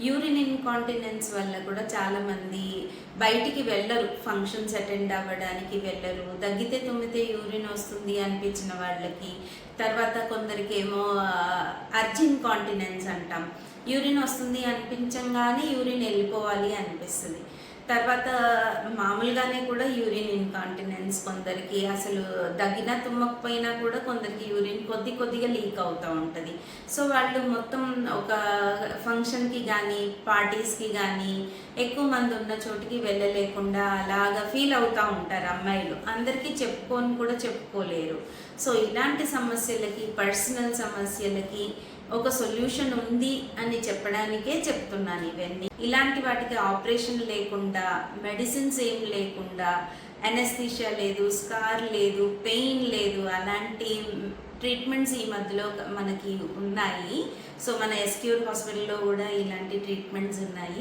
Urine incontinence వల్ల కూడా చాలామంది బయటికి వెళ్ళరు, ఫంక్షన్స్ అటెండ్ అవ్వడానికి వెళ్ళరు. దగ్గితే తుమ్మితే యూరిన్ వస్తుంది అనిపించిన వాళ్ళకి, తర్వాత కొందరికి ఏమో అర్జిన్ కాంటినెన్స్ అంటాం. యూరిన్ వస్తుంది అనిపించంగానే యూరిన్ వెళ్ళిపోవాలి అనిపిస్తుంది. తర్వాత మామూలుగానే కూడా యూరిన్ ఇన్కాంటినెన్స్ కొందరికి, అసలు దగ్గినా తుమ్మకపోయినా కూడా కొందరికి యూరిన్ కొద్దిగా లీక్ అవుతూ ఉంటుంది. సో వాళ్ళు మొత్తం ఒక ఫంక్షన్కి కానీ పార్టీస్కి కానీ ఎక్కువ మంది ఉన్న చోటికి వెళ్ళలేకుండా అలాగా ఫీల్ అవుతూ ఉంటారు అమ్మాయిలు. అందరికీ చెప్పుకొని కూడా చెప్పుకోలేరు. సో ఇలాంటి సమస్యలకి, పర్సనల్ సమస్యలకి ఒక సొల్యూషన్ ఉంది అని చెప్పడానికే చెప్తున్నాను ఇవన్నీ. ఇలాంటి వాటికి ఆపరేషన్ లేకుండా, మెడిసిన్స్ ఏం లేకుండా, అనెస్థీషియా లేదు, స్కార్ లేదు, పెయిన్ లేదు, అలాంటి ట్రీట్మెంట్స్ ఈ మధ్యలో మనకి ఉన్నాయి. సో మన ఎస్క్యూర్ హాస్పిటల్లో కూడా ఇలాంటి ట్రీట్మెంట్స్ ఉన్నాయి.